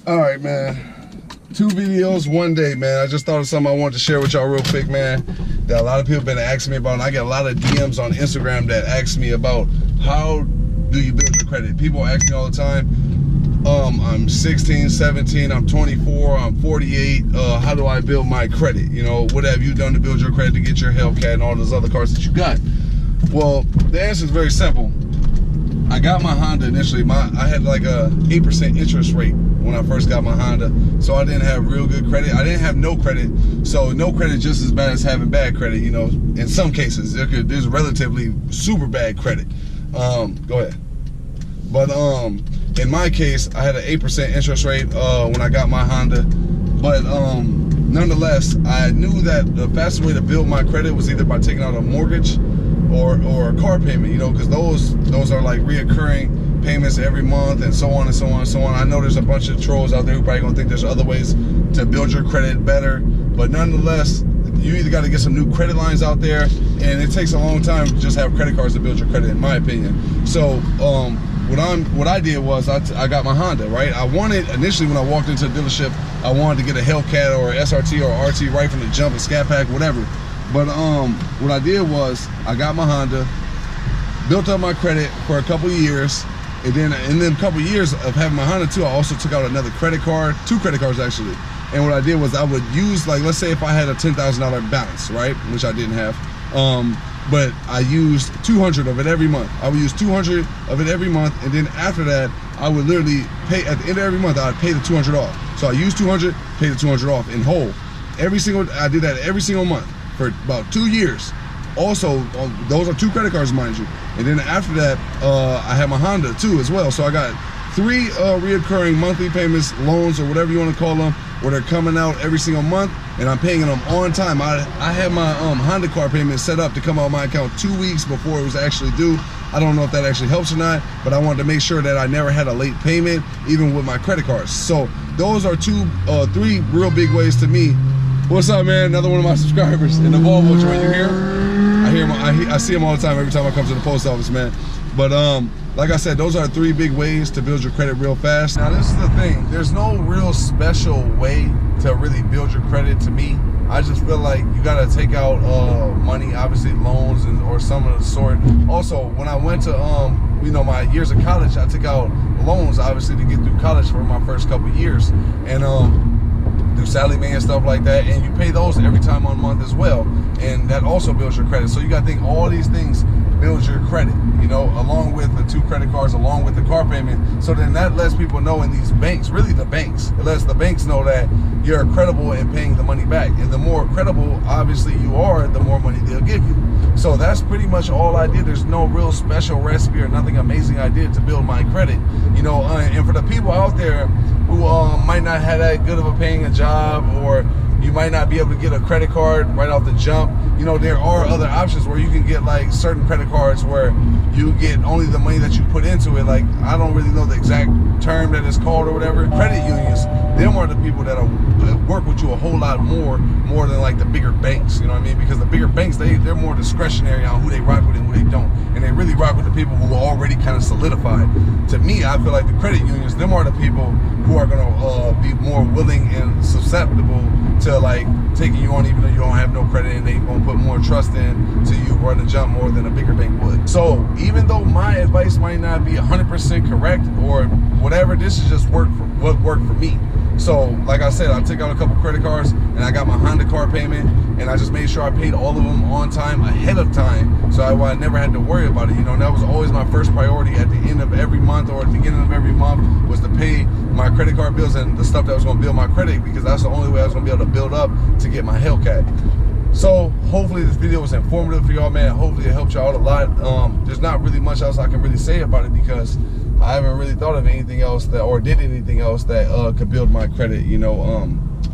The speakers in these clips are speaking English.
All right, man. 2 videos, 1 day, man. I just thought of something I wanted to share with y'all real quick, man, that a lot of people have been asking me about, and I get a lot of DMs on Instagram that ask me about how do you build your credit. People ask me all the time, I'm 16, 17, I'm 24, I'm 48, how do I build my credit? You know, what have you done to build your credit to get your Hellcat and all those other cars that you got? Well, the answer is very simple. I got my Honda initially. I had like a 8% interest rate when I first got my Honda, so I didn't have real good credit. I didn't have no credit, so no credit just as bad as having bad credit. You know, in some cases there's relatively super bad credit. Go ahead. But in my case, I had an 8% interest rate when I got my Honda. But nonetheless, I knew that the fastest way to build my credit was either by taking out a mortgage or a car payment, you know, because those are like reoccurring payments every month and so on and so on and so on. I know there's a bunch of trolls out there who probably gonna think there's other ways to build your credit better, but nonetheless, you either got to get some new credit lines out there, and it takes a long time to just have credit cards to build your credit, in my opinion. So what I did was I got my Honda, right? I wanted, initially when I walked into the dealership, I wanted to get a Hellcat or SRT or RT right from the jump, a Scat Pack, whatever. But what I did was I got my Honda, built up my credit for a couple years, and then in them couple years of having my Honda too, I also took out another credit card, 2 credit cards actually. And what I did was I would use, like, let's say if I had a $10,000 balance, right, which I didn't have, but I used 200 of it every month. I would use 200 of it every month, and then after that, I would literally pay, at the end of every month, I'd pay the 200 off. So I used 200, pay the 200 off in whole. I did that every single month for about 2 years. Also, those are 2 credit cards, mind you. And then after that, I had my Honda too as well. So I got 3 reoccurring monthly payments, loans, or whatever you want to call them, where they're coming out every single month, and I'm paying them on time. I had my Honda car payment set up to come out of my account 2 weeks before it was actually due. I don't know if that actually helps or not, but I wanted to make sure that I never had a late payment, even with my credit cards. So those are 3 real big ways to me. What's up, man? Another one of my subscribers in the Volvo train. You here? I see him all the time every time I come to the post office, man. But like I said, those are 3 big ways to build your credit real fast. Now this is the thing, there's no real special way to really build your credit to me. I just feel like you gotta take out money, obviously loans or some of the sort. Also, when I went to you know, my years of college, I took out loans obviously to get through college for my first couple of years, and do salary and stuff like that, and you pay those every time on month as well, and that also builds your credit. So you gotta think all these things builds your credit, you know, along with the 2 credit cards, along with the car payment. So then that lets people know in these banks, really the banks, it lets the banks know that you're credible in paying the money back. And the more credible obviously you are, the more money they'll give you. So that's pretty much all I did. There's no real special recipe or nothing amazing I did to build my credit, you know. And for the people out there who might not have that good of a paying a job, or you might not be able to get a credit card right off the jump, you know, there are other options where you can get like certain credit cards where you get only the money that you put into it. Like, I don't really know the exact term that it's called or whatever. Credit unions, them are the people that work with you a whole lot more than like the bigger banks, you know what I mean? Because the bigger banks, they're more discretionary on who they rock with and who they don't. And they really rock with the people who are already kind of solidified. To me, I feel like the credit unions, them are the people who are gonna be more willing and susceptible to like taking you on even though you don't have no credit, and they gonna put more trust in to you run the jump more than a bigger bank would. So even though my advice might not be 100% correct or whatever, this is just what worked for me. So like I said, I took out a couple credit cards, and I got my Honda car payment, and I just made sure I paid all of them on time, ahead of time, so I never had to worry about it. You know, that was always my first priority at the end of every month or at the beginning of every month, was to pay my credit card bills and the stuff that was going to build my credit, because that's the only way I was going to be able to build up to get my Hellcat. So hopefully this video was informative for y'all, man. Hopefully it helped y'all out a lot. There's not really much else I can really say about it, because I haven't really thought of anything else that, or did anything else that could build my credit, you know,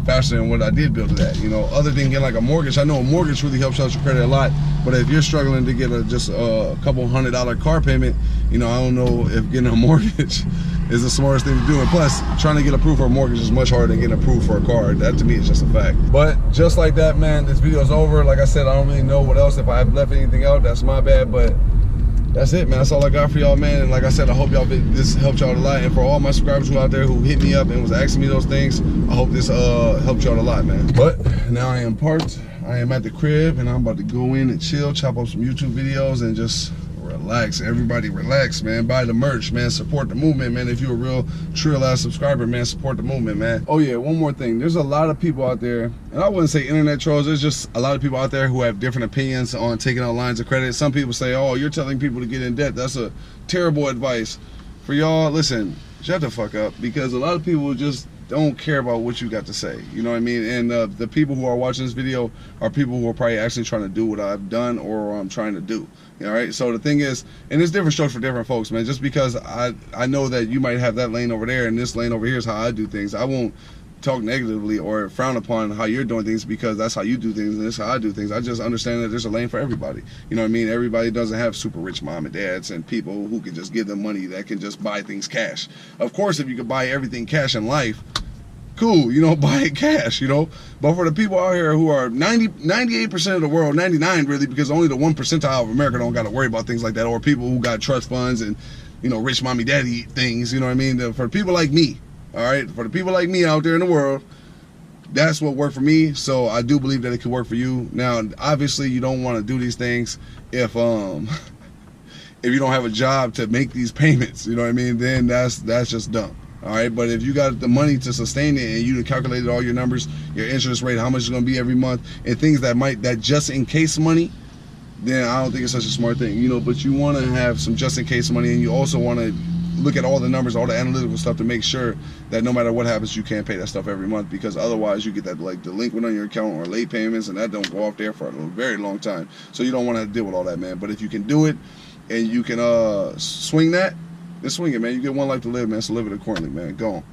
faster than what I did build it at, you know, other than getting like a mortgage. I know a mortgage really helps out your credit a lot, but if you're struggling to get just a couple $100 car payment, you know, I don't know if getting a mortgage is the smartest thing to do. And plus, trying to get approved for a mortgage is much harder than getting approved for a car. That to me is just a fact. But just like that, man, this video is over. Like I said, I don't really know what else. If I have left anything out, that's my bad. But that's it, man. That's all I got for y'all, man. And like I said, I hope this helped y'all a lot. And for all my subscribers who out there who hit me up and was asking me those things, I hope this helped y'all a lot, man. But now I am parked. I am at the crib, and I'm about to go in and chill, chop up some YouTube videos, and just relax. Everybody relax, man. Buy the merch, man. Support the movement, man. If you're a real trill ass subscriber, man, support the movement, man. Oh yeah, one more thing. There's a lot of people out there, and I wouldn't say internet trolls, there's just a lot of people out there who have different opinions on taking out lines of credit. Some people say, oh, you're telling people to get in debt. That's a terrible advice. For y'all, listen, shut the fuck up, because a lot of people just don't care about what you got to say, you know what I mean? And the people who are watching this video are people who are probably actually trying to do what I've done or I'm trying to do. All right, so the thing is, and it's different strokes for different folks, man. Just because I know that you might have that lane over there and this lane over here is how I do things, I won't talk negatively or frown upon how you're doing things, because that's how you do things and this is how I do things. I just understand that there's a lane for everybody. You know what I mean? Everybody doesn't have super rich mom and dads and people who can just give them money that can just buy things cash. Of course, if you could buy everything cash in life, cool, you know, buy it cash, you know. But for the people out here who are 98% of the world, 99 really, because only the 1 percentile of America don't got to worry about things like that, or people who got trust funds and, you know, rich mommy daddy things, you know what I mean? For people like me, all right, for the people like me out there in the world, that's what worked for me. So I do believe that it could work for you. Now, obviously, you don't want to do these things if if you don't have a job to make these payments, you know what I mean? Then that's just dumb. All right, but if you got the money to sustain it and you calculated all your numbers, your interest rate, how much it's going to be every month, and things that just in case money, then I don't think it's such a smart thing, you know. But you want to have some just in case money, and you also want to look at all the numbers, all the analytical stuff to make sure that no matter what happens, you can't pay that stuff every month, because otherwise you get that like delinquent on your account or late payments, and that don't go off there for a very long time. So you don't want to deal with all that, man. But if you can do it and you can swing that, just swing it, man. You get one life to live, man, so live it accordingly, man. Go on.